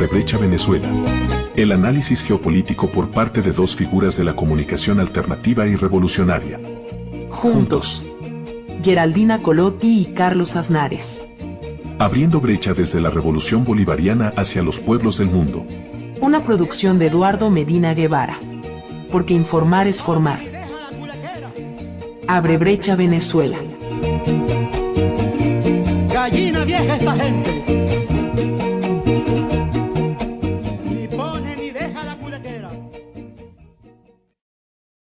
Abrebrecha Venezuela. El análisis geopolítico por parte de dos figuras de la comunicación alternativa y revolucionaria. Juntos. Geraldina Colotti y Carlos Aznares. Abriendo brecha desde la revolución bolivariana hacia los pueblos del mundo. Una producción de Eduardo Medina Guevara. Porque informar es formar. Abrebrecha Venezuela. Gallina vieja esta gente. Ni pone ni deja la culequera.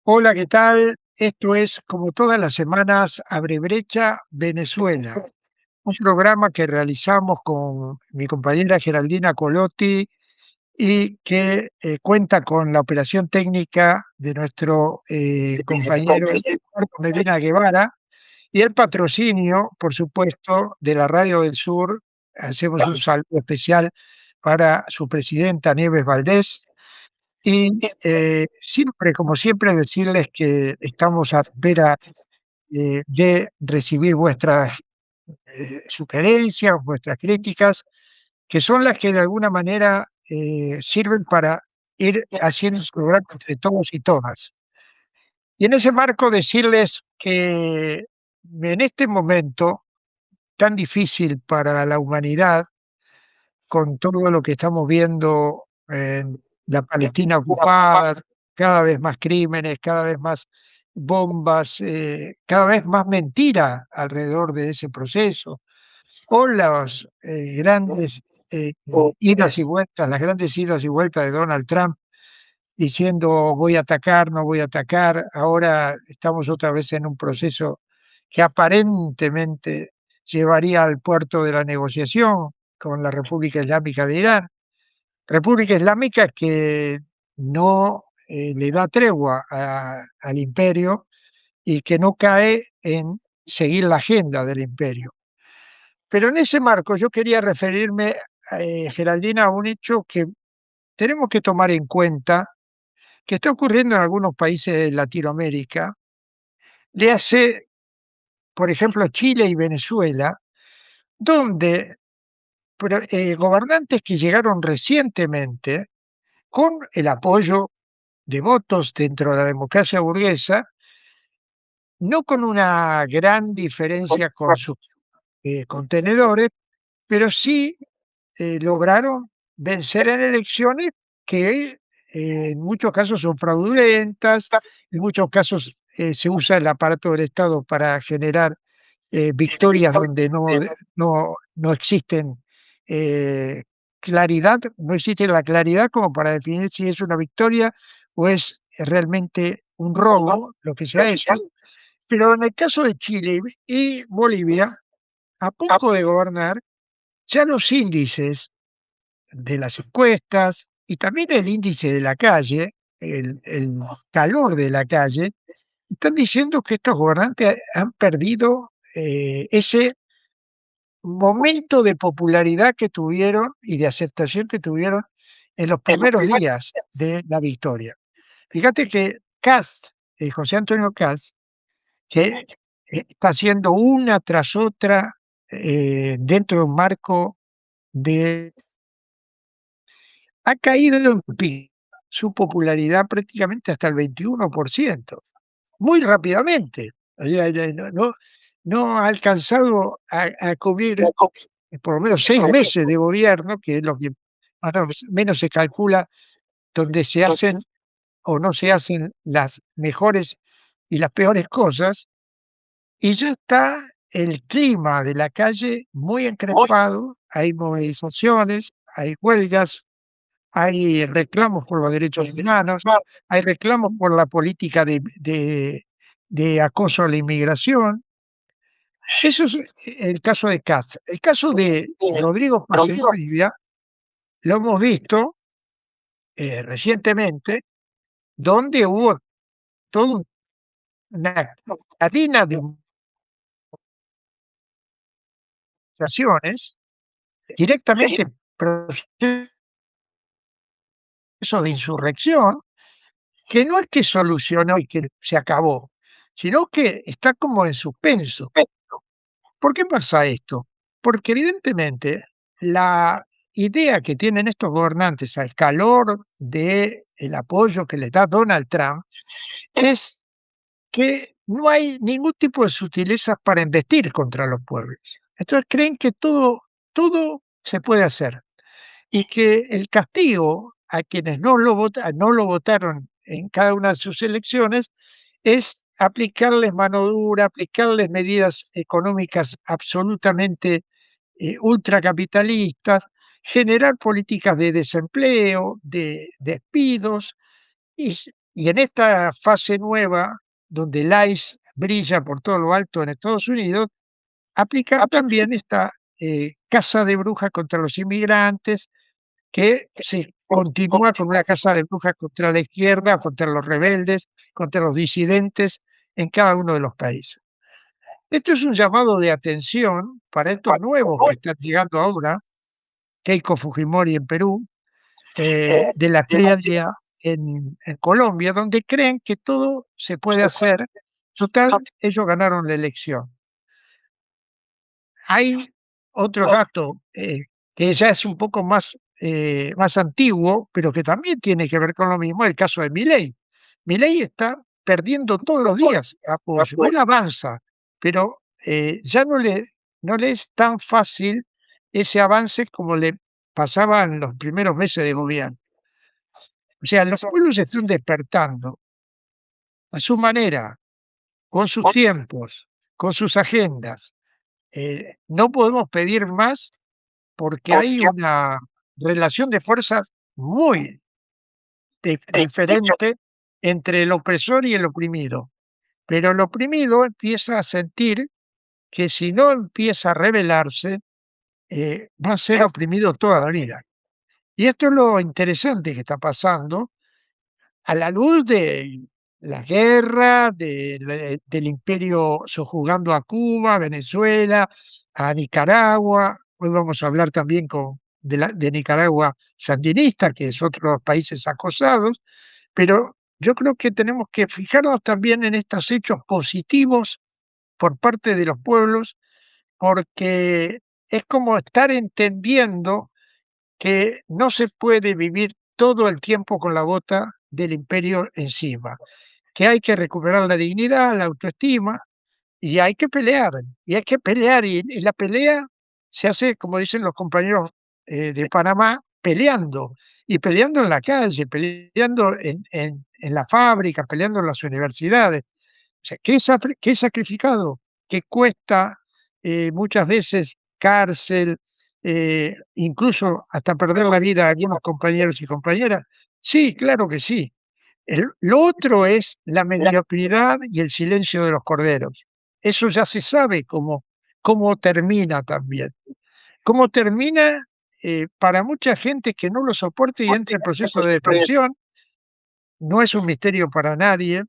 Hola, ¿qué tal? Esto es, como todas las semanas, Abrebrecha Venezuela, un programa que realizamos con mi compañera Geraldina Colotti y que cuenta con la operación técnica de nuestro compañero Eduardo Medina Guevara y el patrocinio, por supuesto, de la Radio del Sur. Hacemos un saludo especial para su presidenta Nieves Valdés. Y siempre, como siempre, decirles que estamos a espera de recibir vuestras sugerencias, vuestras críticas, que son las que de alguna manera sirven para ir haciendo el programa entre todos y todas. Y en ese marco decirles que en este momento tan difícil para la humanidad, con todo lo que estamos viendo en la Palestina ocupada, cada vez más crímenes, cada vez más bombas, cada vez más mentira alrededor de ese proceso, o las grandes idas y vueltas, las grandes idas y vueltas de Donald Trump diciendo voy a atacar, no voy a atacar. Ahora estamos otra vez en un proceso que aparentemente llevaría al puerto de la negociación con la República Islámica de Irán. República Islámica que no le da tregua al imperio y que no cae en seguir la agenda del imperio. Pero en ese marco yo quería referirme, Geraldina, a un hecho que tenemos que tomar en cuenta, que está ocurriendo en algunos países de Latinoamérica. Le hace, por ejemplo, Chile y Venezuela, donde gobernantes que llegaron recientemente con el apoyo de votos dentro de la democracia burguesa, no con una gran diferencia con sus contenedores, pero sí lograron vencer en elecciones que en muchos casos son fraudulentas, en muchos casos se usa el aparato del Estado para generar victorias donde no existen claridad, no existe la claridad como para definir si es una victoria o es realmente un robo lo que se ha hecho. Pero en el caso de Chile y Bolivia, a poco de gobernar, ya los índices de las encuestas y también el índice de la calle, el calor de la calle, están diciendo que estos gobernantes han perdido ese momento de popularidad que tuvieron y de aceptación que tuvieron en los primeros días de la victoria. Fíjate que Kast, José Antonio Kast, que está haciendo una tras otra dentro de un marco de... ha caído en su popularidad prácticamente hasta el 21%, muy rápidamente. O sea, no ha alcanzado a cubrir por lo menos 6 meses de gobierno, que es lo que más o menos se calcula, donde se hacen o no se hacen las mejores y las peores cosas, y ya está el clima de la calle muy encrespado, hay movilizaciones, hay huelgas, hay reclamos por los derechos humanos, hay reclamos por la política de acoso a la inmigración. Eso es el caso de Katz. El caso de Rodrigo Paz en Bolivia lo hemos visto recientemente, donde hubo toda una cadena de manifestaciones directamente proceso de insurrección, que no es que solucionó y que se acabó, sino que está como en suspenso. ¿Por qué pasa esto? Porque evidentemente la idea que tienen estos gobernantes al calor del apoyo que les da Donald Trump es que no hay ningún tipo de sutilezas para investir contra los pueblos. Entonces creen que todo se puede hacer y que el castigo a quienes no lo votaron en cada una de sus elecciones es aplicarles mano dura, aplicarles medidas económicas absolutamente ultracapitalistas, generar políticas de desempleo, de despidos, y, y en esta fase nueva, donde el ICE brilla por todo lo alto en Estados Unidos, aplicar también esta caza de brujas contra los inmigrantes, que se continúa con una caza de brujas contra la izquierda, contra los rebeldes, contra los disidentes en cada uno de los países. Esto es un llamado de atención para estos nuevos que están llegando ahora, Keiko Fujimori en Perú, de la Tria en Colombia, donde creen que todo se puede hacer. Total, ellos ganaron la elección. Hay otro dato que ya es un poco más antiguo, pero que también tiene que ver con lo mismo, el caso de Milei. Milei está perdiendo todos los días apoyo. Él avanza, pero ya no le es tan fácil ese avance como le pasaba en los primeros meses de gobierno. O sea, los pueblos se están despertando a su manera, con sus tiempos, con sus agendas. No podemos pedir más porque hay una relación de fuerzas muy diferente entre el opresor y el oprimido. Pero el oprimido empieza a sentir que si no empieza a rebelarse, va a ser oprimido toda la vida. Y esto es lo interesante que está pasando a la luz de la guerra, del imperio sojuzgando a Cuba, Venezuela, a Nicaragua. Hoy vamos a hablar también de Nicaragua sandinista, que es otro de los países acosados, pero yo creo que tenemos que fijarnos también en estos hechos positivos por parte de los pueblos, porque es como estar entendiendo que no se puede vivir todo el tiempo con la bota del imperio encima, que hay que recuperar la dignidad, la autoestima, y hay que pelear, y la pelea se hace, como dicen los compañeros de Panamá, peleando, y peleando en la calle, peleando en la fábrica, peleando en las universidades. O sea, qué sacrificado, que cuesta muchas veces cárcel, incluso hasta perder la vida a algunos compañeros y compañeras. Sí, claro que sí. Lo otro es la mediocridad y el silencio de los corderos. Eso ya se sabe cómo termina también. Cómo termina para mucha gente que no lo soporte y entra en proceso de depresión. No es un misterio para nadie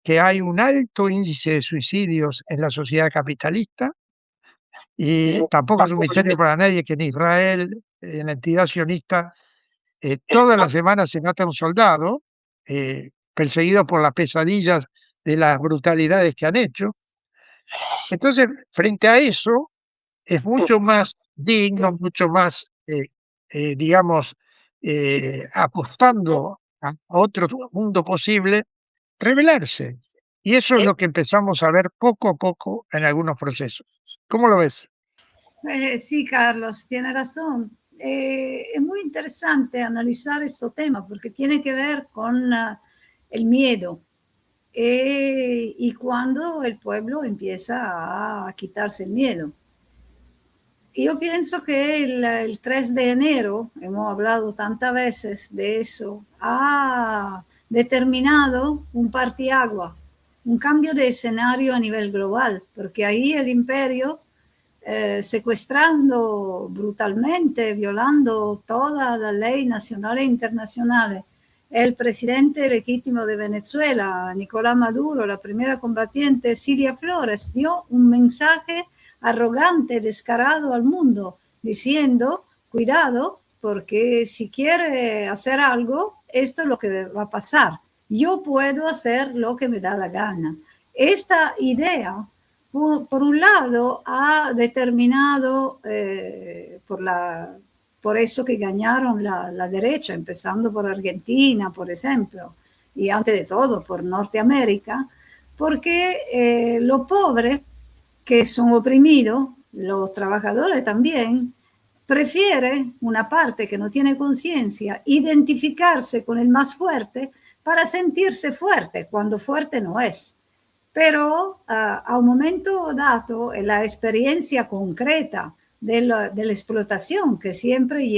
que hay un alto índice de suicidios en la sociedad capitalista, y tampoco es un misterio para nadie que en Israel, en la entidad sionista, todas las semanas se mata un soldado, perseguido por las pesadillas de las brutalidades que han hecho. Entonces, frente a eso, es mucho más digno, mucho más, digamos, apostando a otro mundo posible, rebelarse. Y eso es lo que empezamos a ver poco a poco en algunos procesos. ¿Cómo lo ves? Sí, Carlos, tiene razón. Es muy interesante analizar este tema porque tiene que ver con el miedo y cuando el pueblo empieza a quitarse el miedo. Yo pienso que el 3 de enero, hemos hablado tantas veces de eso, ha determinado un parteaguas, un cambio de escenario a nivel global, porque ahí el imperio, secuestrando brutalmente, violando toda la ley nacional e internacional, el presidente legítimo de Venezuela, Nicolás Maduro, la primera combatiente, Cilia Flores, dio un mensaje arrogante, descarado al mundo, diciendo, cuidado, porque si quiere hacer algo, esto es lo que va a pasar. Yo puedo hacer lo que me da la gana. Esta idea, por un lado, ha determinado por la por eso que ganaron la derecha, empezando por Argentina, por ejemplo, y antes de todo por Norteamérica, porque los pobres que son oprimidos, los trabajadores también, prefieren una parte que no tiene conciencia identificarse con el más fuerte para sentirse fuerte, cuando fuerte no es. Pero a un momento dado, la experiencia concreta de la explotación que siempre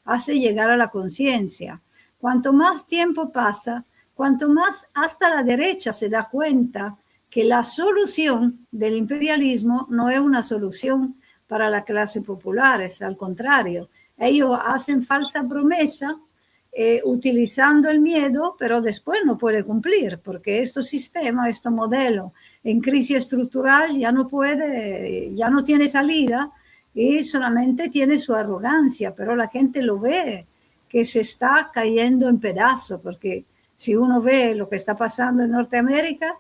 hace llegar a la conciencia. Cuanto más tiempo pasa, cuanto más hasta la derecha se da cuenta que la solución del imperialismo no es una solución para la clase popular, es al contrario. Ellos hacen falsa promesa utilizando el miedo, pero después no puede cumplir, porque este sistema, este modelo en crisis estructural ya no puede, ya no tiene salida y solamente tiene su arrogancia, pero la gente lo ve, que se está cayendo en pedazos, porque si uno ve lo que está pasando en Norteamérica,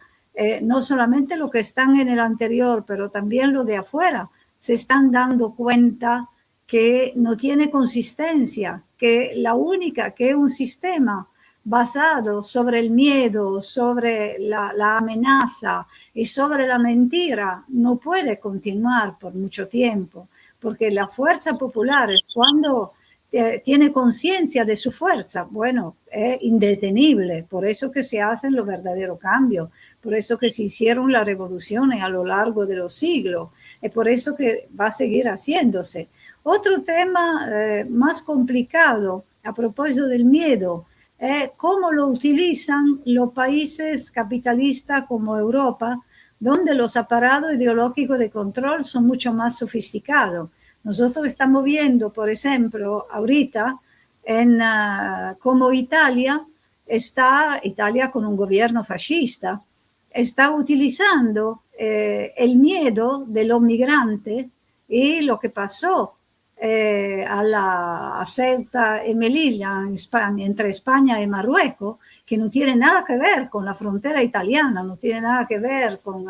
no solamente lo que están en el anterior, pero también lo de afuera, se están dando cuenta que no tiene consistencia, que la única, que es un sistema basado sobre el miedo, sobre la amenaza y sobre la mentira, no puede continuar por mucho tiempo, porque la fuerza popular, cuando tiene conciencia de su fuerza, bueno, es indetenible, por eso que se hacen los verdaderos cambios, por eso que se hicieron las revoluciones a lo largo de los siglos, es por eso que va a seguir haciéndose. Otro tema más complicado a propósito del miedo es cómo lo utilizan los países capitalistas como Europa, donde los aparatos ideológicos de control son mucho más sofisticados. Nosotros estamos viendo, por ejemplo, ahorita, como Italia con un gobierno fascista, está utilizando el miedo de los migrantes y lo que pasó a Ceuta y Melilla en España, entre España y Marruecos, que no tiene nada que ver con la frontera italiana, no tiene nada que ver con,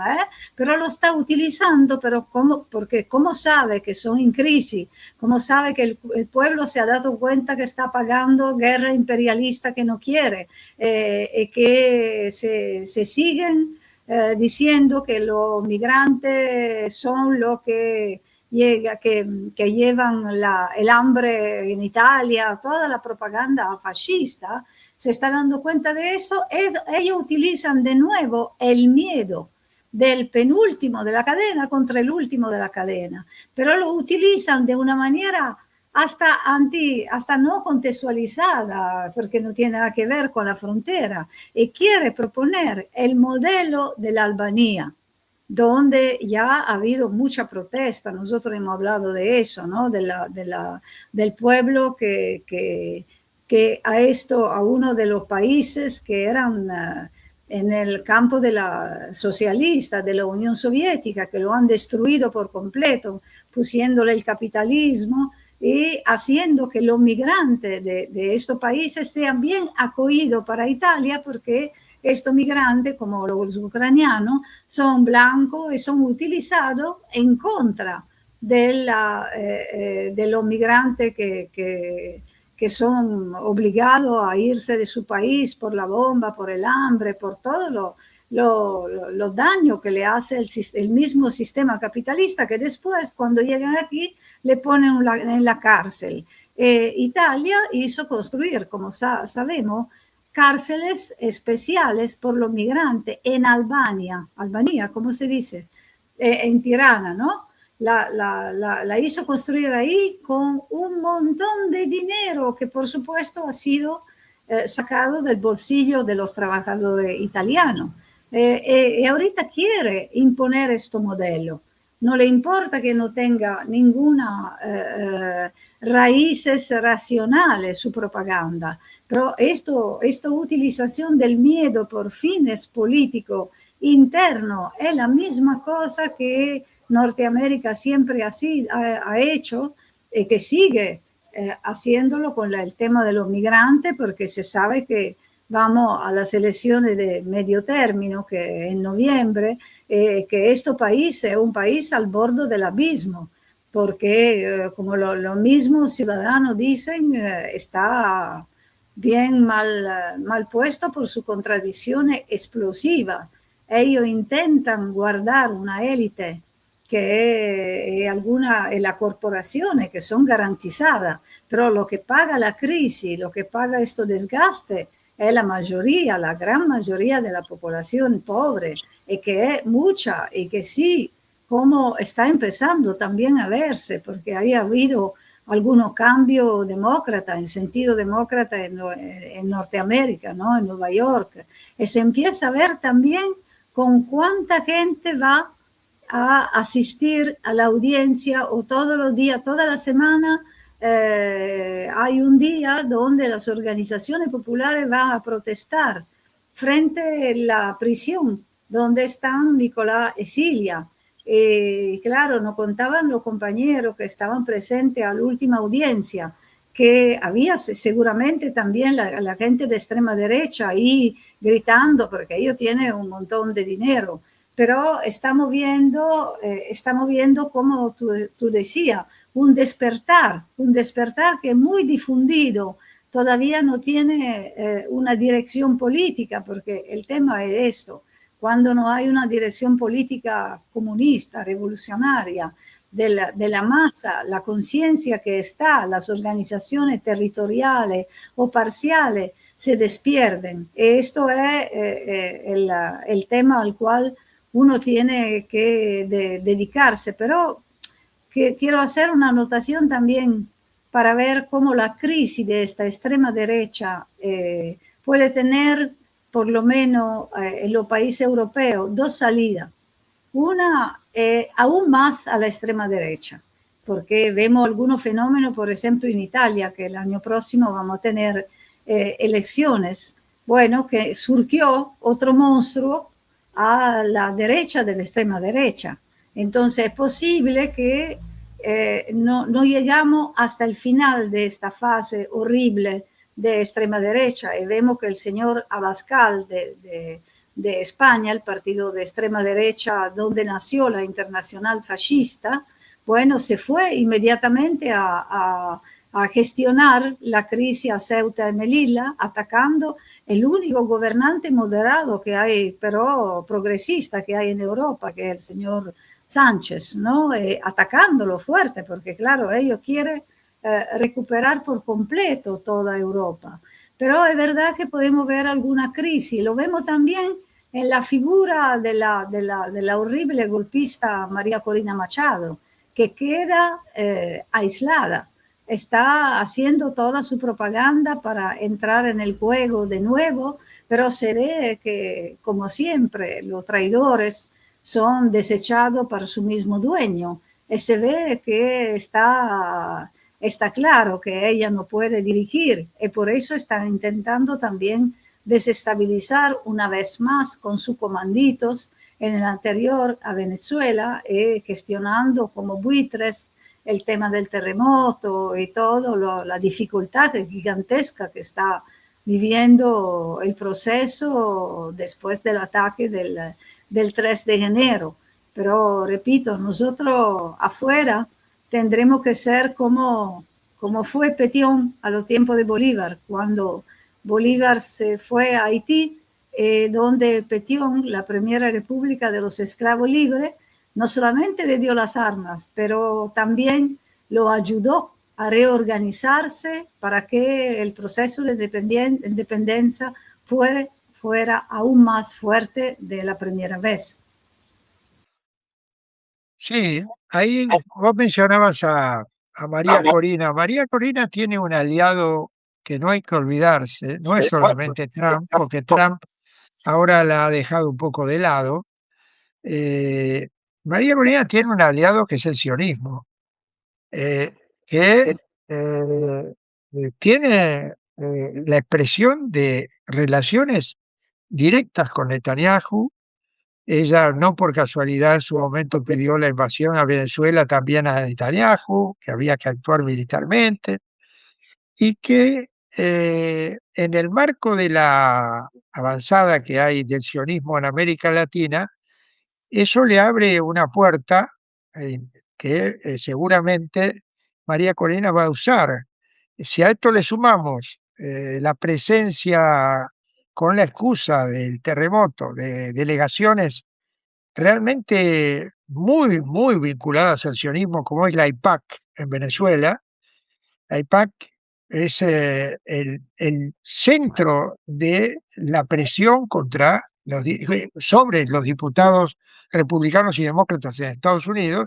pero lo está utilizando, pero porque cómo sabe que son en crisis, cómo sabe que el pueblo se ha dado cuenta que está pagando guerra imperialista que no quiere, y que se siguen diciendo que los migrantes son los que llevan el hambre en Italia, toda la propaganda fascista, se está dando cuenta de eso. Ellos utilizan de nuevo el miedo del penúltimo de la cadena contra el último de la cadena, pero lo utilizan de una manera hasta no contextualizada, porque no tiene nada que ver con la frontera, y quiere proponer el modelo de la Albania, donde ya ha habido mucha protesta. Nosotros hemos hablado de eso, ¿no? Del pueblo que a uno de los países que eran en el campo de la socialista, de la Unión Soviética, que lo han destruido por completo, pusiéndole el capitalismo y haciendo que los migrantes de estos países sean bien acogidos para Italia, porque estos migrantes, como los ucranianos, son blancos y son utilizados en contra de los migrantes que son obligados a irse de su país por la bomba, por el hambre, por todo los daños que le hace el mismo sistema capitalista, que después, cuando llegan aquí, le ponen en la cárcel. Italia hizo construir, como sabemos, cárceles especiales por los migrantes en Albania, ¿cómo se dice? En Tirana, ¿no? La hizo construir ahí con un montón de dinero que, por supuesto, ha sido sacado del bolsillo de los trabajadores italianos. Y ahorita quiere imponer este modelo. No le importa que no tenga ninguna raíces racionales su propaganda, pero esta utilización del miedo por fines políticos internos es la misma cosa que Norteamérica siempre ha hecho y que sigue haciéndolo con el tema de los migrantes, porque se sabe que vamos a las elecciones de medio término, que en noviembre, que este país es un país al borde del abismo. porque como los mismos ciudadanos dicen, está bien mal puesto por su contradicción explosiva. Ellos intentan guardar una élite que las corporaciones que son garantizadas, pero lo que paga la crisis, lo que paga este desgaste es la mayoría, la gran mayoría de la población pobre, y que es mucha, y que sí, como está empezando también a verse, porque ha habido algunos cambios demócratas, en sentido demócrata en Norteamérica, ¿no? En Nueva York, y se empieza a ver también con cuánta gente va a asistir a la audiencia, o todos los días, toda la semana, hay un día donde las organizaciones populares van a protestar frente a la prisión donde están Nicolás y Cilia. Claro, nos contaban los compañeros que estaban presentes a la última audiencia, que había seguramente también la gente de extrema derecha ahí gritando, porque ellos tienen un montón de dinero. Pero estamos viendo como tú decías, un despertar que es muy difundido, todavía no tiene una dirección política, porque el tema es esto: cuando no hay una dirección política comunista, revolucionaria, de la masa, la conciencia que está, las organizaciones territoriales o parciales se despierden. Esto es el tema al cual uno tiene que dedicarse, pero que quiero hacer una anotación también para ver cómo la crisis de esta extrema derecha puede tener, por lo menos en los países europeos, dos salidas. Una, aún más a la extrema derecha, porque vemos algunos fenómenos, por ejemplo, en Italia, que el año próximo vamos a tener elecciones. Bueno, que surgió otro monstruo a la derecha de la extrema derecha. Entonces es posible que no llegamos hasta el final de esta fase horrible de extrema derecha, y vemos que el señor Abascal de España, el partido de extrema derecha donde nació la Internacional Fascista, bueno, se fue inmediatamente a gestionar la crisis a Ceuta y Melilla, atacando el único gobernante moderado que hay, pero progresista que hay en Europa, que es el señor Sánchez, ¿no? Atacándolo fuerte, porque claro, ellos quieren recuperar por completo toda Europa. Pero es verdad que podemos ver alguna crisis, lo vemos también en la figura de la horrible golpista María Corina Machado, que queda aislada, está haciendo toda su propaganda para entrar en el juego de nuevo, pero se ve que, como siempre, los traidores son desechados por su mismo dueño, y se ve que está claro que ella no puede dirigir, y por eso están intentando también desestabilizar una vez más con sus comanditos en el anterior a Venezuela, gestionando como buitres el tema del terremoto y todo, la dificultad gigantesca que está viviendo el proceso después del ataque del 3 de enero. Pero repito, nosotros afuera tendremos que ser como fue Petión a los tiempos de Bolívar, cuando Bolívar se fue a Haití, donde Petión, la primera república de los esclavos libres, no solamente le dio las armas, pero también lo ayudó a reorganizarse para que el proceso de independencia fuera aún más fuerte de la primera vez. Sí, ahí vos mencionabas a María Corina. María Corina tiene un aliado que no hay que olvidarse, no es solamente Trump, porque Trump ahora la ha dejado un poco de lado. María Corina tiene un aliado que es el sionismo, que tiene la expresión de relaciones directas con Netanyahu. Ella, no por casualidad, en su momento pidió la invasión a Venezuela también a Netanyahu, que había que actuar militarmente, y que en el marco de la avanzada que hay del sionismo en América Latina, eso le abre una puerta que seguramente María Corina va a usar. Si a esto le sumamos la presencia con la excusa del terremoto de delegaciones realmente muy, muy vinculadas al sionismo, como es la AIPAC en Venezuela. La AIPAC es el centro de la presión sobre los diputados republicanos y demócratas en Estados Unidos.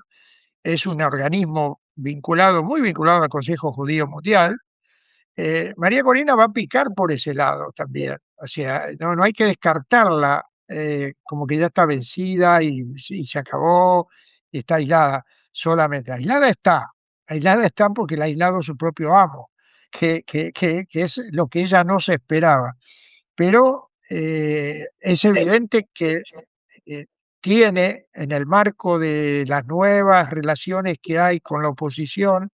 Es un organismo muy vinculado al Consejo Judío Mundial. María Corina va a picar por ese lado también. O sea, no hay que descartarla como que ya está vencida y se acabó y está aislada solamente. Aislada está porque la ha aislado su propio amo, que es lo que ella no se esperaba. Pero es evidente que tiene, en el marco de las nuevas relaciones que hay con la oposición,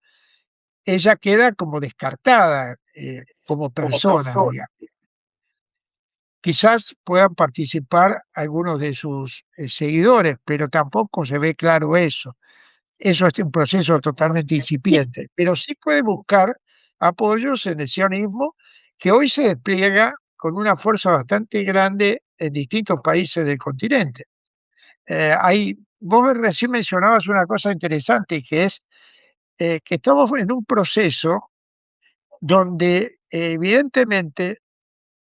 ella queda como descartada como persona, digamos. Quizás puedan participar algunos de sus seguidores, pero tampoco se ve claro eso. Eso es un proceso totalmente incipiente, pero sí puede buscar apoyos en el sionismo, que hoy se despliega con una fuerza bastante grande en distintos países del continente. Vos recién mencionabas una cosa interesante, que es que estamos en un proceso donde evidentemente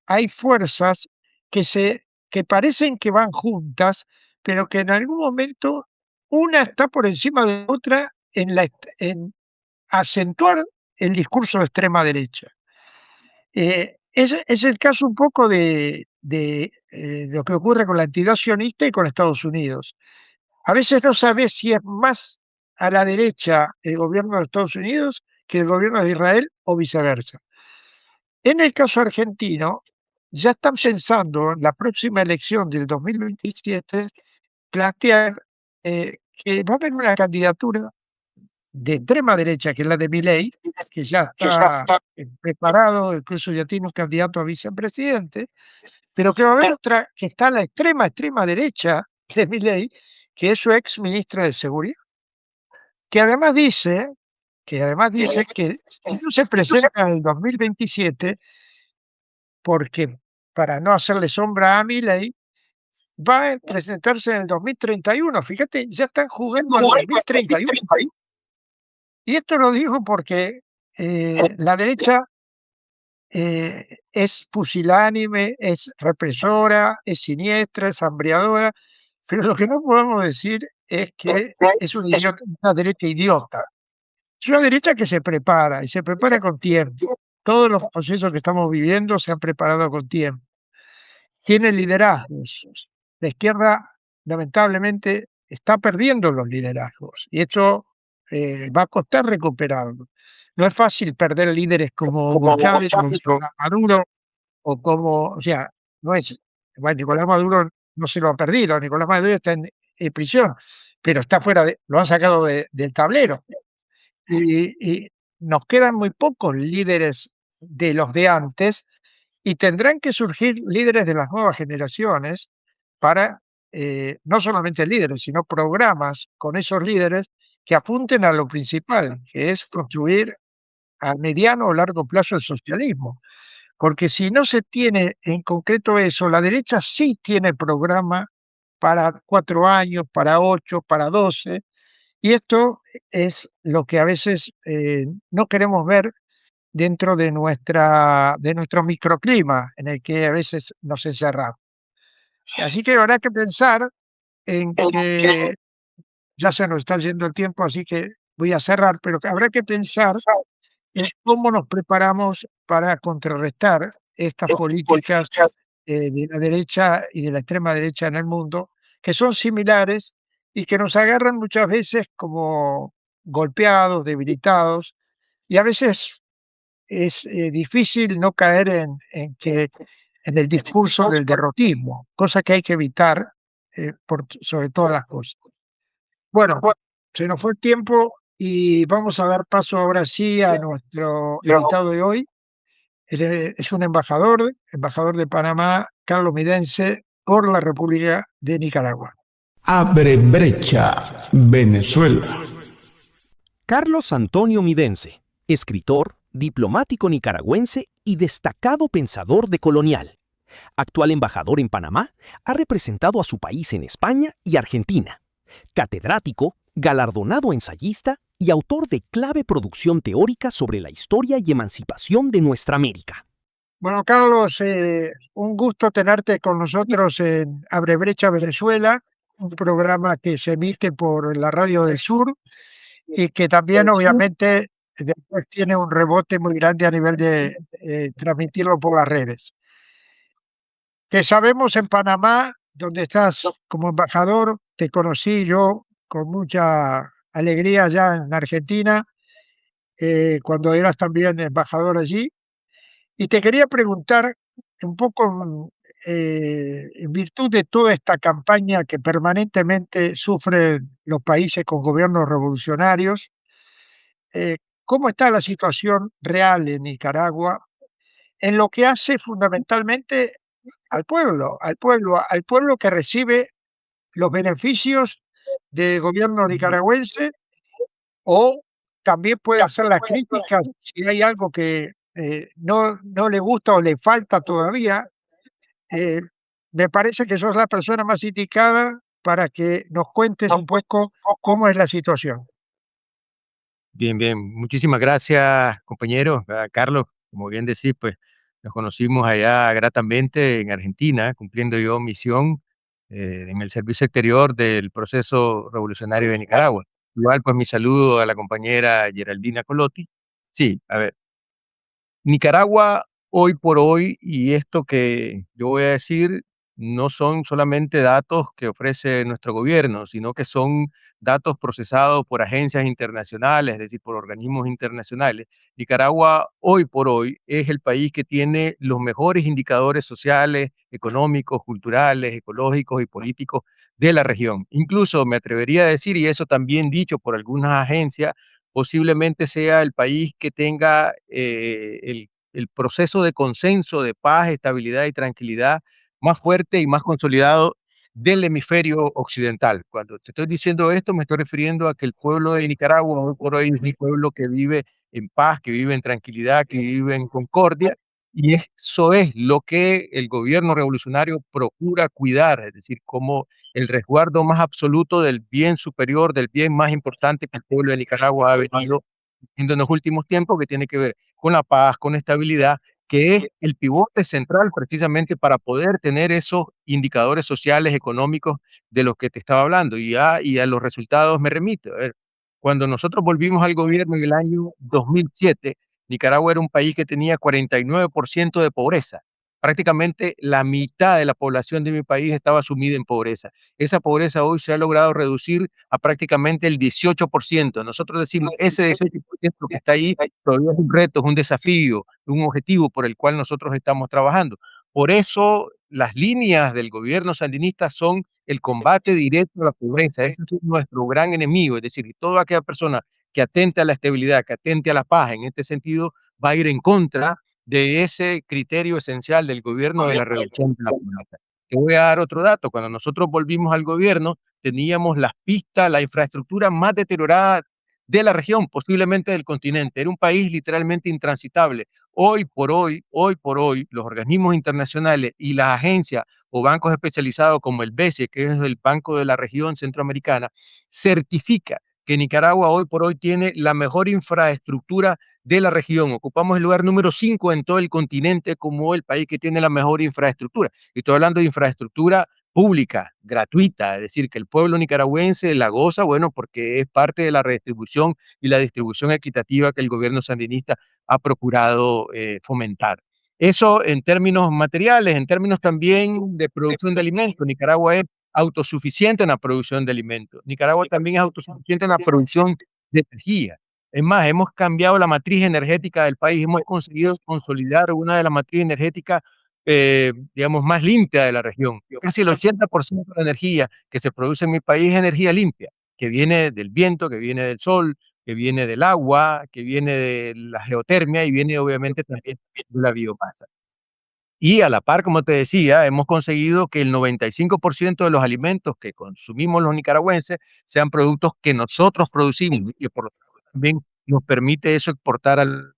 hay fuerzas que parecen que van juntas, pero que en algún momento una está por encima de otra en acentuar el discurso de extrema derecha. Es el caso un poco de lo que ocurre con la entidad sionista y con Estados Unidos. A veces no sabes si es más a la derecha el gobierno de Estados Unidos que el gobierno de Israel o viceversa. En el caso argentino, ya están pensando en la próxima elección del 2027 plantear que va a haber una candidatura de extrema derecha, que es la de Milei, que ya está preparado, incluso ya tiene un candidato a vicepresidente, pero que va a haber otra que está a la extrema derecha de Milei, que es su ex ministra de Seguridad, que además dice que no se presenta en el 2027 porque, para no hacerle sombra a Milei, va a presentarse en el 2031. Fíjate, ya están jugando al 2031. Y esto lo digo porque la derecha es pusilánime, es represora, es siniestra, es hambreadora, pero lo que no podemos decir es que es una derecha idiota. Es una derecha que se prepara y se prepara con tiempo. Todos los procesos que estamos viviendo se han preparado con tiempo. Tiene liderazgos. La izquierda, lamentablemente, está perdiendo los liderazgos y esto va a costar recuperarlo. No es fácil perder líderes como Hugo Chávez, como Nicolás Maduro, o sea, no es. Bueno, Nicolás Maduro no se lo ha perdido, Nicolás Maduro está en prisión, pero está lo han sacado del tablero. Y nos quedan muy pocos líderes de los de antes y tendrán que surgir líderes de las nuevas generaciones para, no solamente líderes, sino programas con esos líderes que apunten a lo principal, que es construir a mediano o largo plazo el socialismo. Porque si no se tiene en concreto eso, la derecha sí tiene programa para 4 años, para 8, para 12, y esto es lo que a veces no queremos ver dentro de nuestro microclima en el que a veces nos encerramos. Así que habrá que pensar en que ya se nos está yendo el tiempo, así que voy a cerrar, pero que habrá que pensar en cómo nos preparamos para contrarrestar estas políticas de la derecha y de la extrema derecha en el mundo, que son similares y que nos agarran muchas veces como golpeados, debilitados, y a veces es difícil no caer en el discurso del derrotismo, cosa que hay que evitar sobre todas las cosas. Bueno, se nos fue el tiempo y vamos a dar paso ahora sí a nuestro invitado de hoy. Él es un embajador de Panamá, Carlos Midense, por la República de Nicaragua. Abre brecha, Venezuela. Carlos Antonio Midense, escritor, diplomático nicaragüense y destacado pensador decolonial. Actual embajador en Panamá, ha representado a su país en España y Argentina. Catedrático, galardonado ensayista y autor de clave producción teórica sobre la historia y emancipación de nuestra América. Bueno, Carlos, un gusto tenerte con nosotros en Abre Brecha Venezuela, un programa que se emite por la Radio del Sur y que también obviamente después tiene un rebote muy grande a nivel de transmitirlo por las redes. Que sabemos en Panamá, donde estás como embajador, te conocí yo con mucha alegría ya en Argentina, cuando eras también embajador allí. Y te quería preguntar un poco, en virtud de toda esta campaña que permanentemente sufren los países con gobiernos revolucionarios, eh, ¿cómo está la situación real en Nicaragua en lo que hace fundamentalmente al pueblo que recibe los beneficios del gobierno nicaragüense, o también puede hacer las críticas si hay algo que no le gusta o le falta todavía? eh, Me parece que sos la persona más indicada para que nos cuentes un poco cómo es la situación. Bien, bien. Muchísimas gracias, compañero. Carlos, como bien decís, pues nos conocimos allá gratamente en Argentina, cumpliendo yo misión en el servicio exterior del proceso revolucionario de Nicaragua. Igual, pues mi saludo a la compañera Geraldina Colotti. Sí, a ver, Nicaragua, hoy por hoy, y esto que yo voy a decir, no son solamente datos que ofrece nuestro gobierno, sino que son datos procesados por agencias internacionales, es decir, por organismos internacionales. Nicaragua, hoy por hoy, es el país que tiene los mejores indicadores sociales, económicos, culturales, ecológicos y políticos de la región. Incluso me atrevería a decir, y eso también dicho por algunas agencias, posiblemente sea el país que tenga el proceso de consenso, de paz, estabilidad y tranquilidad más fuerte y más consolidado del hemisferio occidental. Cuando te estoy diciendo esto, me estoy refiriendo a que el pueblo de Nicaragua hoy por hoy es un pueblo que vive en paz, que vive en tranquilidad, que vive en concordia, y eso es lo que el gobierno revolucionario procura cuidar, es decir, como el resguardo más absoluto del bien superior, del bien más importante que el pueblo de Nicaragua ha venido haciendo en los últimos tiempos, que tiene que ver con la paz, con estabilidad, que es el pivote central precisamente para poder tener esos indicadores sociales, económicos de los que te estaba hablando. Y a los resultados me remito. A ver, cuando nosotros volvimos al gobierno en el año 2007, Nicaragua era un país que tenía 49% de pobreza. Prácticamente la mitad de la población de mi país estaba sumida en pobreza. Esa pobreza hoy se ha logrado reducir a prácticamente el 18%. Nosotros decimos, ese 18% que está ahí todavía es un reto, es un desafío, un objetivo por el cual nosotros estamos trabajando. Por eso las líneas del gobierno sandinista son el combate directo a la pobreza. Ese es nuestro gran enemigo, es decir, toda aquella persona que atente a la estabilidad, que atente a la paz, en este sentido, va a ir en contra de ese criterio esencial del gobierno de la reducción de la pobreza. Te voy a dar otro dato. Cuando nosotros volvimos al gobierno, teníamos las pistas, la infraestructura más deteriorada de la región, posiblemente del continente. Era un país literalmente intransitable. Hoy por hoy, los organismos internacionales y las agencias o bancos especializados como el BCE, que es el Banco de la Región Centroamericana, certifica que Nicaragua hoy por hoy tiene la mejor infraestructura de la región. Ocupamos el lugar número 5 en todo el continente como el país que tiene la mejor infraestructura. Y estoy hablando de infraestructura pública, gratuita, es decir, que el pueblo nicaragüense la goza, bueno, porque es parte de la redistribución y la distribución equitativa que el gobierno sandinista ha procurado fomentar. Eso en términos materiales, en términos también de producción de alimentos. Nicaragua es autosuficiente en la producción de alimentos. Nicaragua también es autosuficiente en la producción de energía. Es más, hemos cambiado la matriz energética del país, hemos conseguido consolidar una de las matrices energéticas, digamos, más limpia de la región. Casi el 80% de la energía que se produce en mi país es energía limpia, que viene del viento, que viene del sol, que viene del agua, que viene de la geotermia y viene obviamente también de la biomasa. Y a la par, como te decía, hemos conseguido que el 95% de los alimentos que consumimos los nicaragüenses sean productos que nosotros producimos y que por lo tanto también nos permite eso exportar al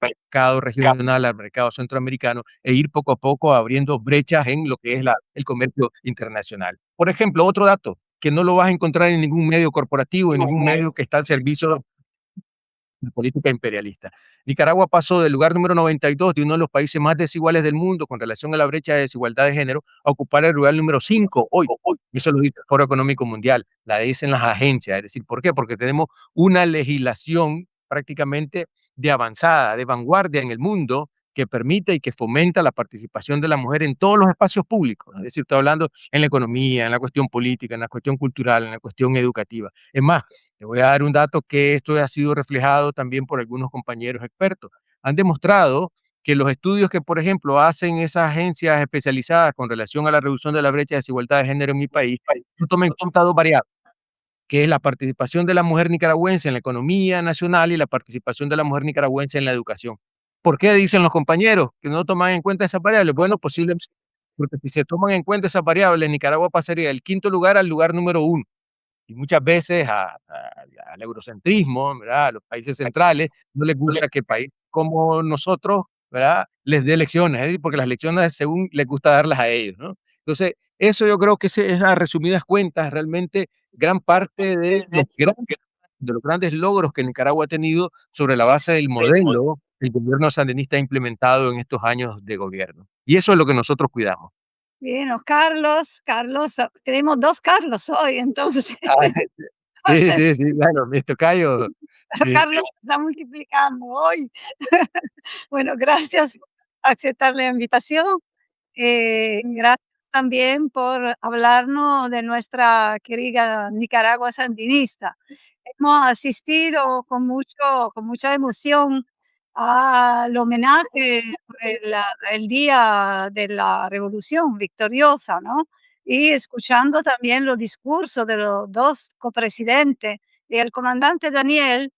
mercado regional, al mercado centroamericano, e ir poco a poco abriendo brechas en lo que es el comercio internacional. Por ejemplo, otro dato que no lo vas a encontrar en ningún medio corporativo, en ningún medio que está al servicio de política imperialista. Nicaragua pasó del lugar número 92 de uno de los países más desiguales del mundo con relación a la brecha de desigualdad de género a ocupar el lugar número 5 hoy. Eso lo dice el Foro Económico Mundial, la dicen las agencias. Es decir, ¿por qué? Porque tenemos una legislación prácticamente de avanzada, de vanguardia en el mundo que permite y que fomenta la participación de la mujer en todos los espacios públicos. Es decir, estoy hablando en la economía, en la cuestión política, en la cuestión cultural, en la cuestión educativa. Es más, te voy a dar un dato que esto ha sido reflejado también por algunos compañeros expertos. Han demostrado que los estudios que, por ejemplo, hacen esas agencias especializadas con relación a la reducción de la brecha de desigualdad de género en mi país, no tomen en cuenta dos variables, que es la participación de la mujer nicaragüense en la economía nacional y la participación de la mujer nicaragüense en la educación. ¿Por qué dicen los compañeros que no toman en cuenta esas variables? Bueno, posiblemente porque si se toman en cuenta esas variables, Nicaragua pasaría del quinto lugar al lugar número 1 y muchas veces al eurocentrismo, ¿verdad? A los países centrales, no les gusta que países como nosotros, ¿verdad? Les dé lecciones, porque las lecciones según les gusta darlas a ellos, ¿no? Entonces, eso yo creo que es a resumidas cuentas realmente gran parte de los grandes logros que Nicaragua ha tenido sobre la base del modelo que el gobierno sandinista ha implementado en estos años de gobierno. Y eso es lo que nosotros cuidamos. Bien, o Carlos, tenemos 2 Carlos hoy, entonces, Ah, sí, sí, sí, claro, mis tocayos. Sí. Carlos se está multiplicando hoy. Bueno, gracias por aceptar la invitación. Gracias también por hablarnos de nuestra querida Nicaragua sandinista. Hemos asistido con mucha emoción al homenaje por el día de la revolución victoriosa, ¿no? Y escuchando también los discursos de los 2 copresidentes y el comandante Daniel,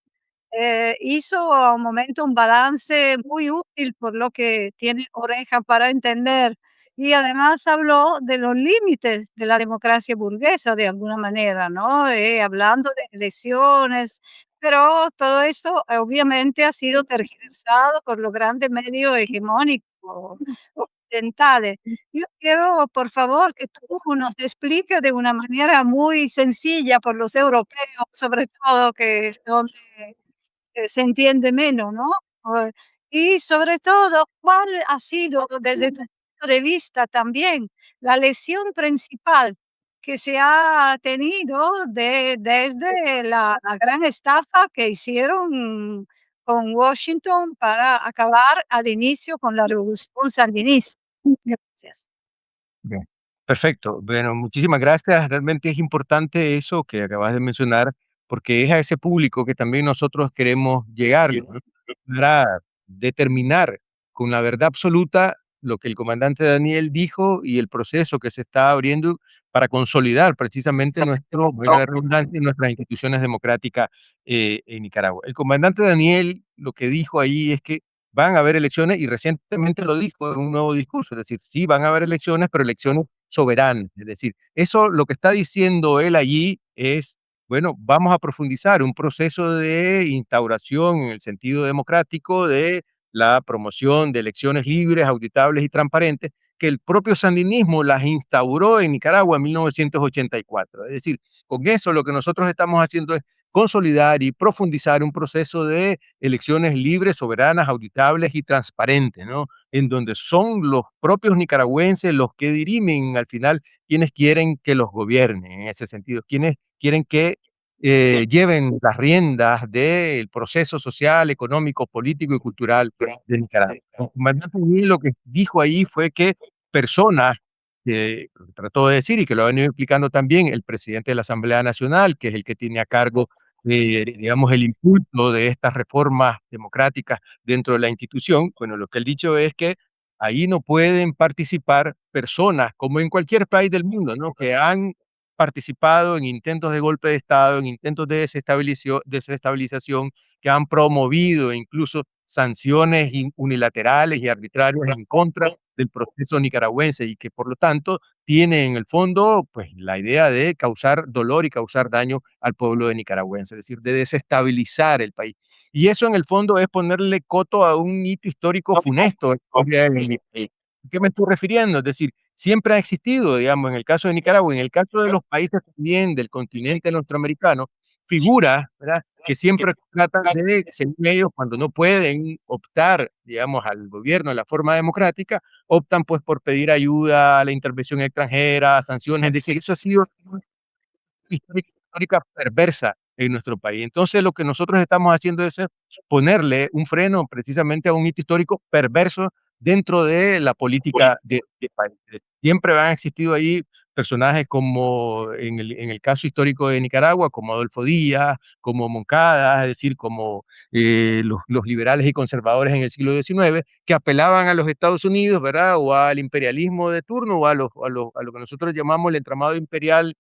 hizo a un momento un balance muy útil, por lo que tiene oreja para entender, y además habló de los límites de la democracia burguesa de alguna manera, ¿no? Hablando de elecciones, pero todo esto obviamente ha sido tergiversado por los grandes medios hegemónicos occidentales. Yo quiero, por favor, que tú nos expliques de una manera muy sencilla por los europeos, sobre todo, que es donde se entiende menos, ¿no? O y sobre todo, ¿cuál ha sido, desde tu punto de vista también, la lección principal que se ha tenido desde la gran estafa que hicieron con Washington para acabar al inicio con la revolución sandinista? Gracias. Bien, perfecto. Bueno, muchísimas gracias. Realmente es importante eso que acabas de mencionar, porque es a ese público que también nosotros queremos llegar, ¿no? Para determinar con la verdad absoluta lo que el comandante Daniel dijo y el proceso que se está abriendo para consolidar precisamente valga la redundancia, nuestras instituciones democráticas en Nicaragua. El comandante Daniel lo que dijo ahí es que van a haber elecciones y recientemente lo dijo en un nuevo discurso, es decir, sí van a haber elecciones, pero elecciones soberanas. Es decir, eso lo que está diciendo él allí es, bueno, vamos a profundizar un proceso de instauración en el sentido democrático de la promoción de elecciones libres, auditables y transparentes, que el propio sandinismo las instauró en Nicaragua en 1984. Es decir, con eso lo que nosotros estamos haciendo es consolidar y profundizar un proceso de elecciones libres, soberanas, auditables y transparentes, ¿no? En donde son los propios nicaragüenses los que dirimen al final quienes quieren que los gobiernen, en ese sentido, quienes quieren que lleven las riendas del proceso social, económico, político y cultural de Nicaragua. El comandante Guillén lo que dijo ahí fue que personas que trató de decir y que lo ha venido explicando también el presidente de la Asamblea Nacional, que es el que tiene a cargo, digamos, el impulso de estas reformas democráticas dentro de la institución. Bueno, lo que él dicho es que ahí no pueden participar personas, como en cualquier país del mundo, ¿no? Que han participado en intentos de golpe de Estado, en intentos de desestabilización, que han promovido incluso sanciones unilaterales y arbitrarias en contra del proceso nicaragüense y que por lo tanto tiene en el fondo pues la idea de causar dolor y causar daño al pueblo de nicaragüense, es decir, de desestabilizar el país. Y eso en el fondo es ponerle coto a un hito histórico funesto en la historia de mi país. ¿A qué me estoy refiriendo? Es decir, siempre ha existido, digamos, en el caso de Nicaragua, en el caso de los países también del continente norteamericano, figuras, ¿verdad? Que siempre tratan de, según ellos, cuando no pueden optar, digamos, al gobierno de la forma democrática, optan pues por pedir ayuda a la intervención extranjera, sanciones, es decir, eso ha sido histórica perversa en nuestro país. Entonces, lo que nosotros estamos haciendo es ponerle un freno precisamente a un hito histórico perverso dentro de la política de país. Siempre han existido ahí personajes como en el caso histórico de Nicaragua, como Adolfo Díaz, como Moncada, es decir, como los liberales y conservadores en el siglo XIX, que apelaban a los Estados Unidos, ¿verdad? O al imperialismo de turno, o a lo que nosotros llamamos el entramado imperial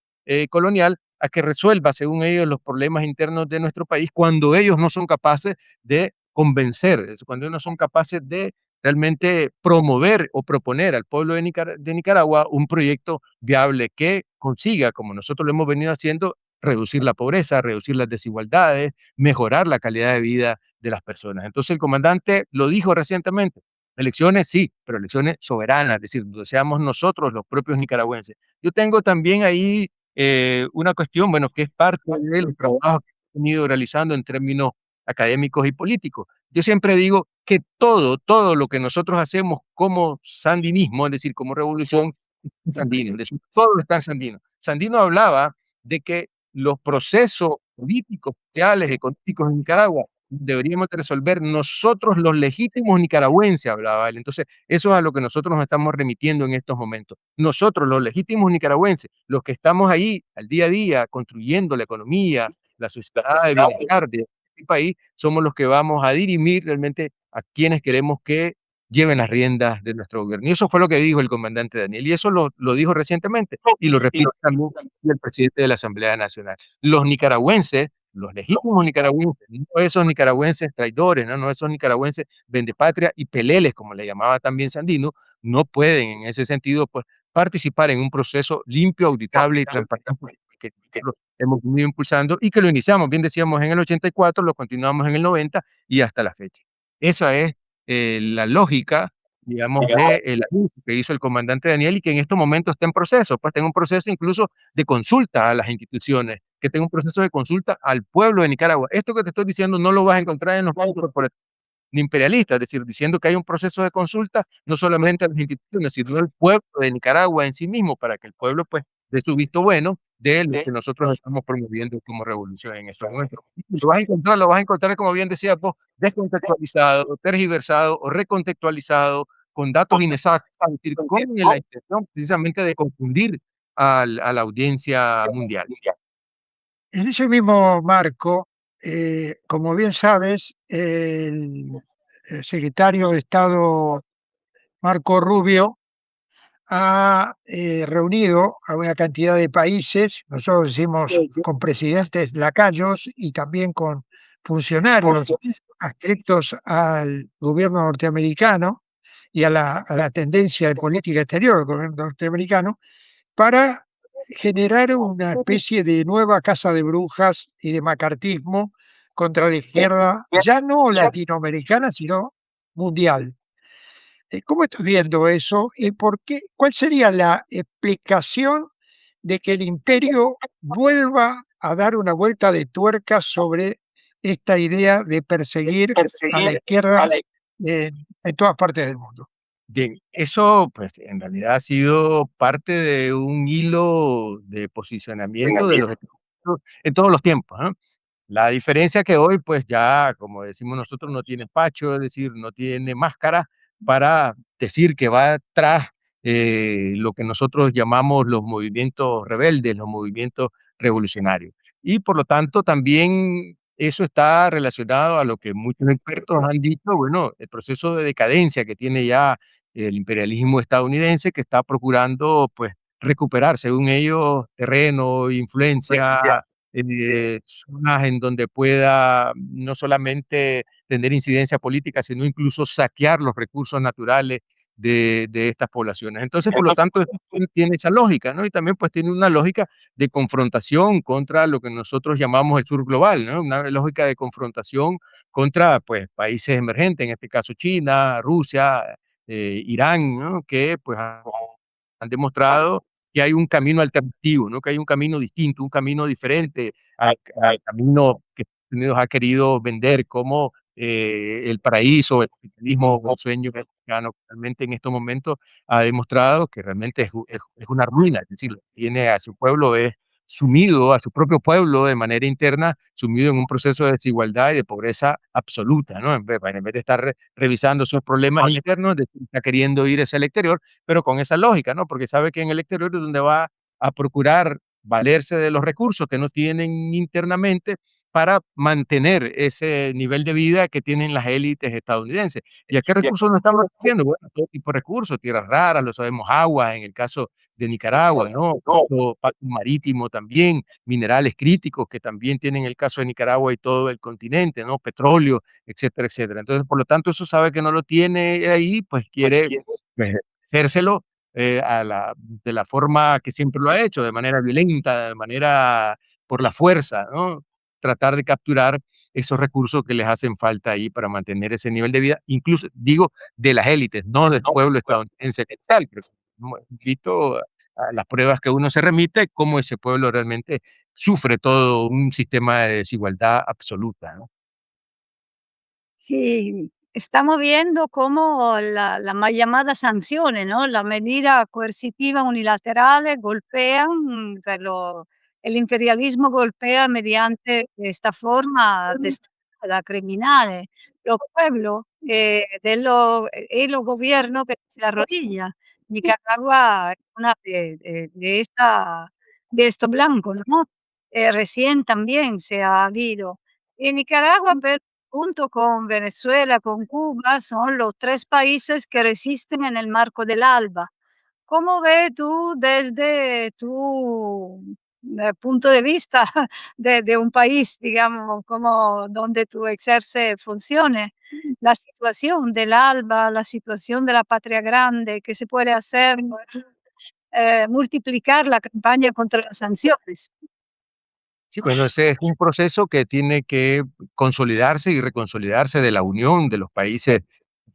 colonial, a que resuelva, según ellos, los problemas internos de nuestro país, cuando ellos no son capaces de convencer, cuando ellos no son capaces de realmente promover o proponer al pueblo de Nicaragua un proyecto viable que consiga, como nosotros lo hemos venido haciendo, reducir la pobreza, reducir las desigualdades, mejorar la calidad de vida de las personas. Entonces el comandante lo dijo recientemente, elecciones sí, pero elecciones soberanas, es decir, donde seamos nosotros los propios nicaragüenses. Yo tengo también ahí una cuestión, bueno, que es parte de los trabajos que he venido realizando en términos académicos y políticos. Yo siempre digo que todo lo que nosotros hacemos como sandinismo, es decir, como revolución, es sandino, es decir, todo está en Sandino. Sandino hablaba de que los procesos políticos, sociales, económicos en Nicaragua deberíamos de resolver nosotros los legítimos nicaragüenses, hablaba él. Entonces, eso es a lo que nosotros nos estamos remitiendo en estos momentos. Nosotros, los legítimos nicaragüenses, los que estamos ahí al día a día construyendo la economía, la sociedad de bienestar de este país, somos los que vamos a dirimir realmente a quienes queremos que lleven las riendas de nuestro gobierno. Y eso fue lo que dijo el comandante Daniel, y eso lo dijo recientemente, y lo repite también el presidente de la Asamblea Nacional. Los nicaragüenses, los legítimos nicaragüenses, no esos nicaragüenses traidores, no esos nicaragüenses vendepatria y peleles, como le llamaba también Sandino, no pueden en ese sentido pues, participar en un proceso limpio, auditable y transparente que nosotros hemos venido impulsando y que lo iniciamos, bien decíamos, en el 84, lo continuamos en el 90 y hasta la fecha. Esa es la lógica, digamos, del anuncio que hizo el comandante Daniel y que en estos momentos está en proceso, pues tenga un proceso incluso de consulta a las instituciones, que tenga un proceso de consulta al pueblo de Nicaragua. Esto que te estoy diciendo no lo vas a encontrar en los medios corporativos ni imperialistas, es decir, diciendo que hay un proceso de consulta no solamente a las instituciones, sino al pueblo de Nicaragua en sí mismo, para que el pueblo pues dé su visto bueno de lo que nosotros estamos promoviendo como revolución en este momento. Lo vas a encontrar, como bien decías vos, descontextualizado, tergiversado o recontextualizado, con datos inexactos, es decir, con la intención precisamente de confundir a la audiencia mundial. En ese mismo marco, como bien sabes, el secretario de Estado Marco Rubio ha reunido a una cantidad de países, nosotros decimos con presidentes lacayos y también con funcionarios adscritos al gobierno norteamericano y a la tendencia de política exterior del gobierno norteamericano, para generar una especie de nueva casa de brujas y de macartismo contra la izquierda, ya no latinoamericana, sino mundial. ¿Cómo estás viendo eso? ¿Y por qué? ¿Cuál sería la explicación de que el imperio vuelva a dar una vuelta de tuerca sobre esta idea de perseguir a la izquierda en todas partes del mundo? Bien, eso pues en realidad ha sido parte de un hilo de posicionamiento de los Estados Unidos en todos los tiempos, ¿no? La diferencia que hoy pues ya, como decimos nosotros, no tiene pacho, es decir, no tiene máscara para decir que va tras lo que nosotros llamamos los movimientos rebeldes, los movimientos revolucionarios. Y por lo tanto también eso está relacionado a lo que muchos expertos han dicho, bueno, el proceso de decadencia que tiene ya el imperialismo estadounidense, que está procurando pues recuperar, según ellos, terreno, influencia, zonas en donde pueda no solamente tener incidencia política, sino incluso saquear los recursos naturales de estas poblaciones. Entonces, por lo tanto, esto tiene esa lógica, ¿no? Y también pues tiene una lógica de confrontación contra lo que nosotros llamamos el sur global, ¿no? Una lógica de confrontación contra pues países emergentes, en este caso China, Rusia, Irán, ¿no? Que pues han demostrado que hay un camino alternativo, ¿no? Que hay un camino distinto, un camino diferente al camino que Estados Unidos ha querido vender como el paraíso, el capitalismo o sueño mexicano, que realmente en estos momentos ha demostrado que realmente es una ruina, es decir, tiene a su pueblo es sumido, a su propio pueblo de manera interna, sumido en un proceso de desigualdad y de pobreza absoluta, ¿no? En vez de estar revisando sus problemas internos, está queriendo ir hacia el exterior, pero con esa lógica, ¿no? Porque sabe que en el exterior es donde va a procurar valerse de los recursos que no tienen internamente para mantener ese nivel de vida que tienen las élites estadounidenses. ¿Y a qué recursos no estamos refiriendo? Bueno, todo tipo de recursos, tierras raras, lo sabemos, agua, en el caso de Nicaragua, ¿no? Pacto marítimo también, minerales críticos que también tienen el caso de Nicaragua y todo el continente, ¿no? Petróleo, etcétera, etcétera. Entonces, por lo tanto, eso sabe que no lo tiene ahí, pues quiere pues, hacérselo de la forma que siempre lo ha hecho, de manera violenta, de manera por la fuerza, ¿no? Tratar de capturar esos recursos que les hacen falta ahí para mantener ese nivel de vida, incluso, digo, de las élites, no del pueblo estadounidense como tal, pero hemos visto a las pruebas que uno se remite, cómo ese pueblo realmente sufre todo un sistema de desigualdad absoluta, ¿no? Sí, estamos viendo cómo la mal llamada sanciones, ¿no? La medida coercitiva unilaterales golpean, o sea, el imperialismo golpea mediante esta forma descarada, criminales, los pueblos y los gobiernos que se arrodillan. Nicaragua es una de estos blancos, ¿no? Recién también se ha habido. En Nicaragua, junto con Venezuela, con Cuba, son los 3 países que resisten en el marco del ALBA. ¿Cómo ves tú desde tu, punto de vista de un país, digamos, como donde tú exerces funciones, la situación del ALBA, la situación de la Patria Grande, qué se puede hacer, multiplicar la campaña contra las sanciones? Sí, bueno, ese es un proceso que tiene que consolidarse y reconsolidarse de la unión de los países.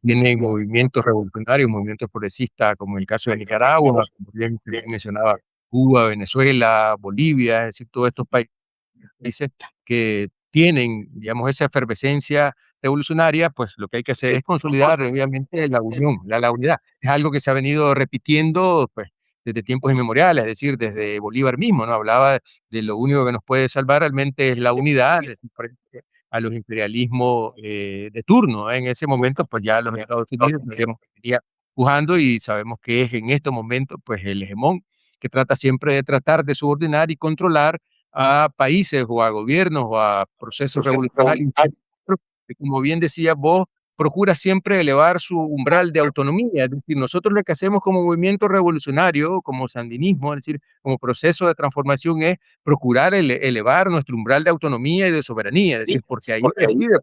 Tienen movimientos revolucionarios, movimientos progresistas, como en el caso de Nicaragua, como bien mencionaba, Cuba, Venezuela, Bolivia, es decir, todos estos países que tienen, digamos, esa efervescencia revolucionaria, pues lo que hay que hacer es consolidar, obviamente, la unidad. Es algo que se ha venido repitiendo, pues, desde tiempos inmemoriales, es decir, desde Bolívar mismo, ¿no? Hablaba de lo único que nos puede salvar realmente es la unidad, es decir, frente a los imperialismos de turno. En ese momento, pues ya los Estados Unidos sabíamos que venía pujando y sabemos que es en estos momentos, pues el hegemón que trata siempre de tratar de subordinar y controlar a países o a gobiernos o a procesos revolucionarios, que como bien decías vos, procura siempre elevar su umbral de autonomía. Es decir, nosotros lo que hacemos como movimiento revolucionario, como sandinismo, es decir, como proceso de transformación, es procurar elevar nuestro umbral de autonomía y de soberanía. Es decir, porque ahí reside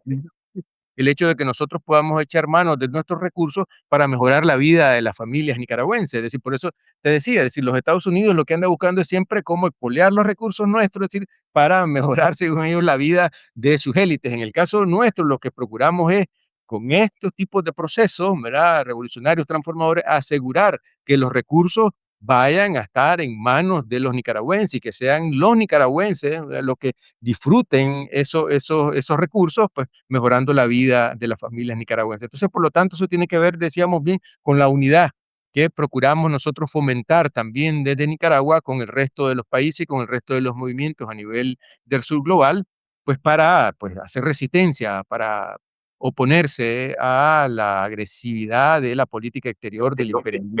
el hecho de que nosotros podamos echar manos de nuestros recursos para mejorar la vida de las familias nicaragüenses. Es decir, por eso te decía, es decir, los Estados Unidos lo que anda buscando es siempre cómo expoliar los recursos nuestros, es decir, para mejorar, según ellos, la vida de sus élites. En el caso nuestro, lo que procuramos es, con estos tipos de procesos, ¿verdad?, revolucionarios, transformadores, asegurar que los recursos vayan a estar en manos de los nicaragüenses y que sean los nicaragüenses los que disfruten esos recursos, pues mejorando la vida de las familias nicaragüenses. Entonces, por lo tanto, eso tiene que ver, decíamos bien, con la unidad que procuramos nosotros fomentar también desde Nicaragua con el resto de los países y con el resto de los movimientos a nivel del sur global, pues para pues, hacer resistencia, para oponerse a la agresividad de la política exterior del imperialismo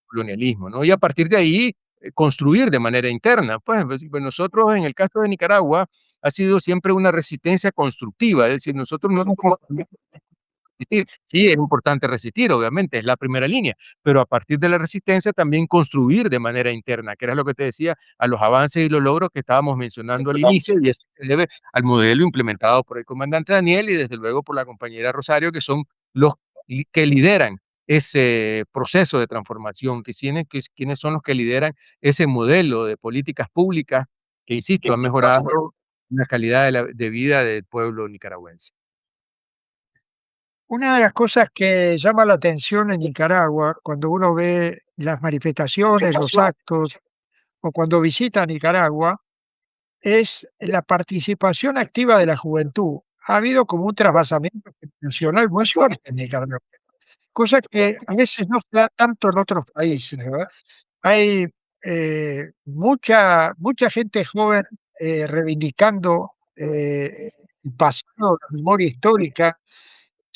colonialismo, ¿no? Y a partir de ahí, construir de manera interna. Pues nosotros en el caso de Nicaragua ha sido siempre una resistencia constructiva, es decir, nosotros no hemos resistir. Sí, es importante resistir, obviamente, es la primera línea, pero a partir de la resistencia también construir de manera interna, que era lo que te decía, a los avances y los logros que estábamos mencionando al inicio, y eso se debe al modelo implementado por el comandante Daniel y desde luego por la compañera Rosario, que son los que lideran ese proceso de transformación, quiénes son los que lideran ese modelo de políticas públicas que, insisto, ha mejorado la calidad de vida del pueblo nicaragüense. Una de las cosas que llama la atención en Nicaragua, cuando uno ve las manifestaciones, los actos, o cuando visita Nicaragua, es la participación activa de la juventud. Ha habido como un trasvasamiento generacional muy fuerte en Nicaragua, cosa que a veces no se da tanto en otros países, ¿verdad? Hay mucha gente joven reivindicando el pasado, la memoria histórica.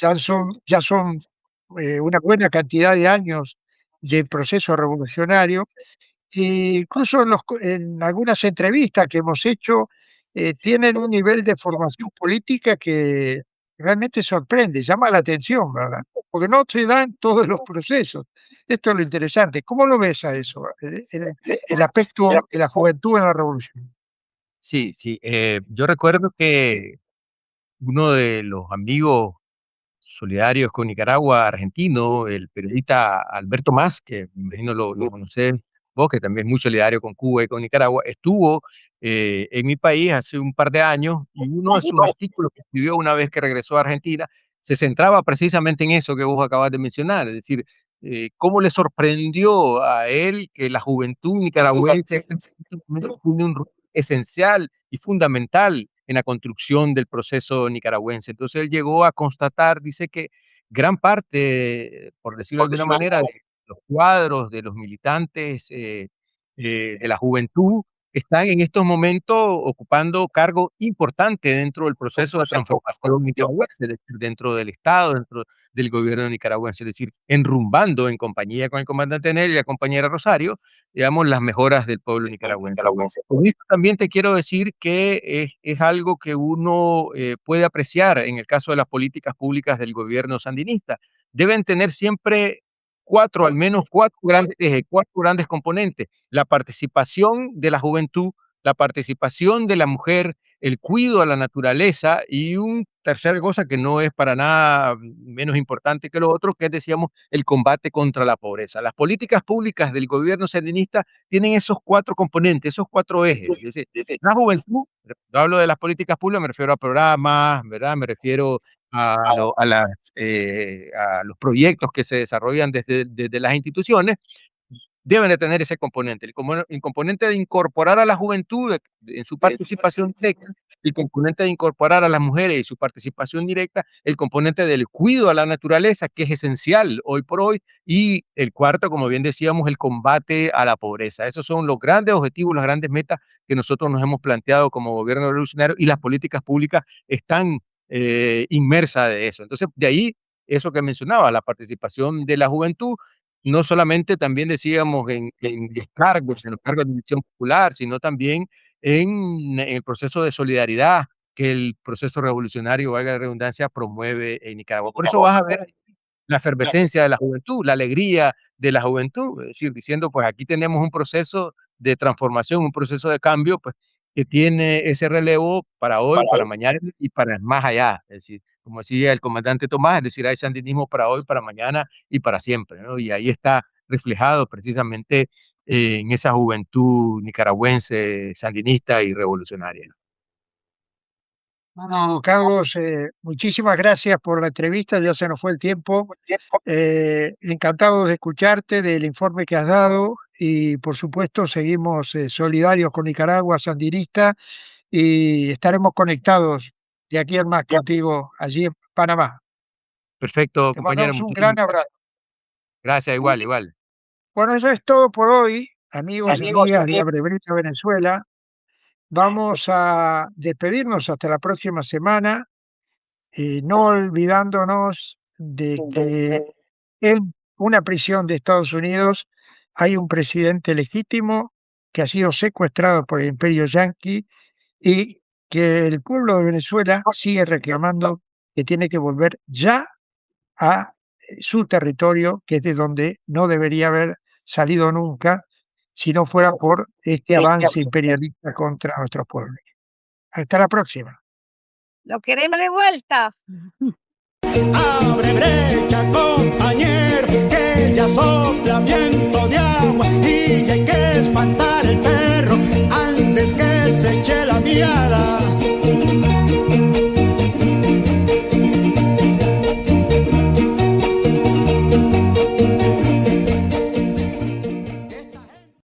Ya son una buena cantidad de años de proceso revolucionario. Incluso en algunas entrevistas que hemos hecho, tienen un nivel de formación política que realmente sorprende, llama la atención, ¿verdad? Porque no se dan todos los procesos. Esto es lo interesante. ¿Cómo lo ves a eso? El aspecto de la juventud en la revolución. Sí, sí. Yo recuerdo que uno de los amigos solidarios con Nicaragua, argentino, el periodista Alberto Mas, que me imagino lo conocés vos, que también es muy solidario con Cuba y con Nicaragua, estuvo en mi país hace un par de años y uno de sus artículos que escribió una vez que regresó a Argentina se centraba precisamente en eso que vos acabas de mencionar, es decir, cómo le sorprendió a él que la juventud nicaragüense en este momento tiene un rol esencial y fundamental en la construcción del proceso nicaragüense. Entonces él llegó a constatar, dice que gran parte, por decirlo de alguna manera, de los cuadros de los militantes de la juventud están en estos momentos ocupando cargo importante dentro del proceso de transformación nicaragüense, es decir, dentro del Estado, dentro del gobierno nicaragüense, es decir, enrumbando en compañía con el comandante Nel y la compañera Rosario, digamos, las mejoras del pueblo nicaragüense. Con esto también te quiero decir que es algo que uno puede apreciar en el caso de las políticas públicas del gobierno sandinista. Deben tener siempre al menos cuatro grandes componentes: la participación de la juventud, la participación de la mujer, el cuidado a la naturaleza y un tercer cosa que no es para nada menos importante que lo otro, que es, decíamos, el combate contra la pobreza. Las políticas públicas del gobierno sandinista tienen esos cuatro componentes, esos cuatro ejes. Es decir, la juventud, no hablo de las políticas públicas, me refiero a programas, ¿verdad? Me refiero a los proyectos que se desarrollan desde las instituciones, deben de tener ese componente, el componente de incorporar a la juventud en su participación directa, el componente de incorporar a las mujeres y su participación directa, el componente del cuidado a la naturaleza, que es esencial hoy por hoy, y el cuarto, como bien decíamos, el combate a la pobreza. Esos son los grandes objetivos, las grandes metas que nosotros nos hemos planteado como gobierno revolucionario, y las políticas públicas están inmersas de eso. Entonces, de ahí, eso que mencionaba, la participación de la juventud, no solamente también decíamos en los cargos de elección popular, sino también en el proceso de solidaridad que el proceso revolucionario, valga la redundancia, promueve en Nicaragua. Por eso vas a ver la efervescencia de la juventud, la alegría de la juventud, es decir, diciendo, pues aquí tenemos un proceso de transformación, un proceso de cambio, pues que tiene ese relevo para hoy, para mañana y para más allá. Es decir, como decía el comandante Tomás, es decir, hay sandinismo para hoy, para mañana y para siempre, ¿no? Y ahí está reflejado precisamente en esa juventud nicaragüense, sandinista y revolucionaria. Bueno, Carlos, muchísimas gracias por la entrevista, ya se nos fue el tiempo. Encantado de escucharte, del informe que has dado y por supuesto seguimos solidarios con Nicaragua, sandinista, y estaremos conectados de aquí al más contigo allí en Panamá. Perfecto, Te compañero. mandamos un gran abrazo. Gracias, igual, igual. Bueno, eso es todo por hoy, amigos y amigas de Abre Brecha Venezuela. Vamos a despedirnos hasta la próxima semana, no olvidándonos de que en una prisión de Estados Unidos hay un presidente legítimo que ha sido secuestrado por el imperio yanqui y que el pueblo de Venezuela sigue reclamando que tiene que volver ya a su territorio, que es de donde no debería haber salido nunca si no fuera por este avance imperialista contra nuestros pueblos. Hasta la próxima. Lo queremos de vuelta. Abre brecha, compañero. ya sopla viento de agua y ya hay que espantar el perro antes que se eche la miada.